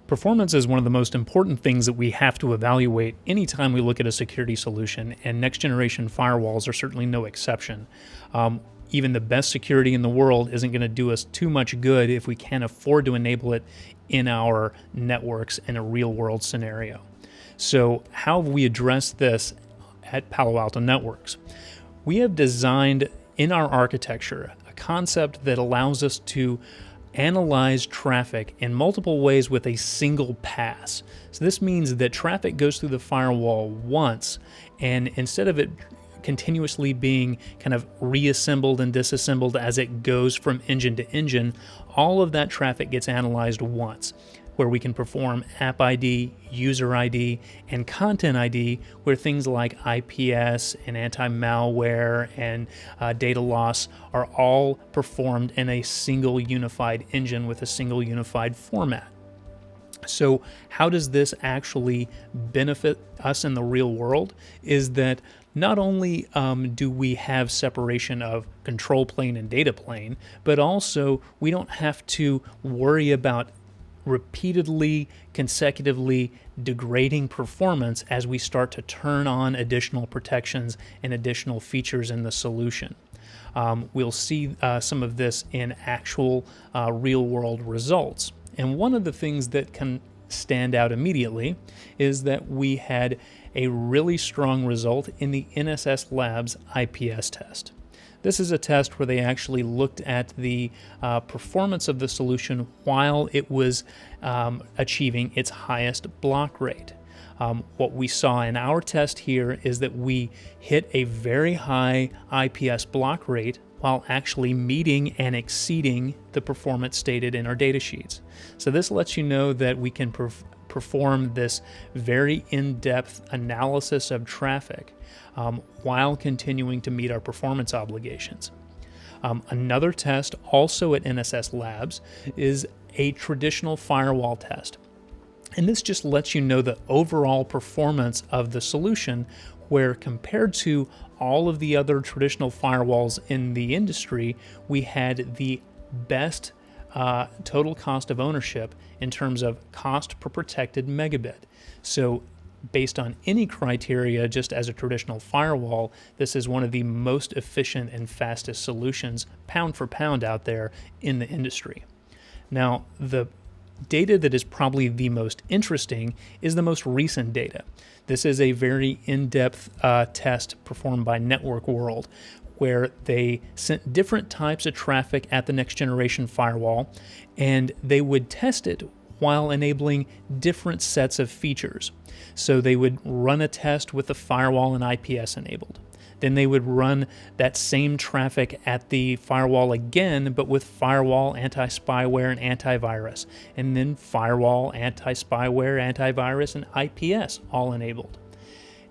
Performance is one of the most important things that we have to evaluate anytime we look at a security solution, and next-generation firewalls are certainly no exception. Even the best security in the world isn't going to do us too much good if we can't afford to enable it in our networks in a real-world scenario. So how have we addressed this at Palo Alto Networks? We have designed in our architecture a concept that allows us to analyze traffic in multiple ways with a single pass. So this means that traffic goes through the firewall once, and instead of it continuously being kind of reassembled and disassembled as it goes from engine to engine, all of that traffic gets analyzed once, where we can perform app ID, user ID, and content ID, where things like IPS and anti-malware and data loss are all performed in a single unified engine with a single unified format. So how does this actually benefit us in the real world is that not only do we have separation of control plane and data plane, but also we don't have to worry about repeatedly, consecutively degrading performance as we start to turn on additional protections and additional features in the solution. We'll see some of this in actual real-world results. And one of the things that can stand out immediately is that we had a really strong result in the NSS Labs IPS test. This is a test where they actually looked at the performance of the solution while it was achieving its highest block rate. What we saw in our test here is that we hit a very high IPS block rate while actually meeting and exceeding the performance stated in our data sheets. So this lets you know that we can perform this very in-depth analysis of traffic while continuing to meet our performance obligations. Another test also at NSS Labs is a traditional firewall test. And this just lets you know the overall performance of the solution, where compared to all of the other traditional firewalls in the industry, we had the best total cost of ownership in terms of cost per protected megabit. So based on any criteria, just as a traditional firewall, this is one of the most efficient and fastest solutions pound for pound out there in the industry. Now, the data that is probably the most interesting is the most recent data. This is a very in-depth test performed by Network World, where they sent different types of traffic at the next generation firewall, and they would test it while enabling different sets of features. So they would run a test with the firewall and IPS enabled. Then they would run that same traffic at the firewall again, but with firewall, anti-spyware, and antivirus. And then firewall, anti-spyware, antivirus, and IPS all enabled.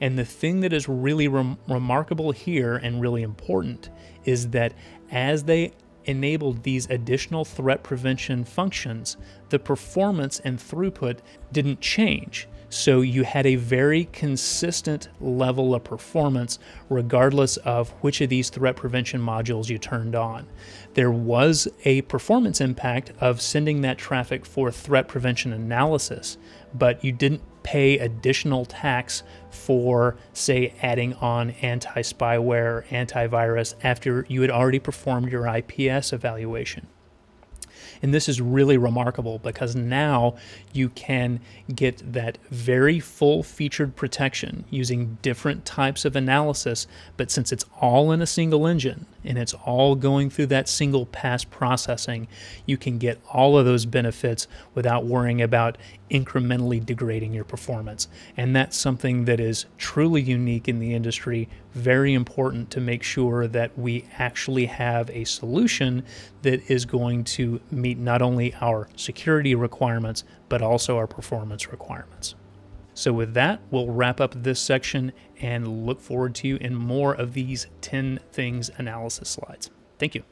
And the thing that is really remarkable here and really important is that as they enabled these additional threat prevention functions, the performance and throughput didn't change. So you had a very consistent level of performance regardless of which of these threat prevention modules you turned on. There was a performance impact of sending that traffic for threat prevention analysis, but you didn't pay additional tax for, say, adding on anti-spyware, antivirus after you had already performed your IPS evaluation. And this is really remarkable because now you can get that very full featured protection using different types of analysis, but since it's all in a single engine and it's all going through that single pass processing, you can get all of those benefits without worrying about incrementally degrading your performance. And that's something that is truly unique in the industry, very important to make sure that we actually have a solution that is going to meet not only our security requirements, but also our performance requirements. So with that, we'll wrap up this section and look forward to you in more of these 10 things analysis slides. Thank you.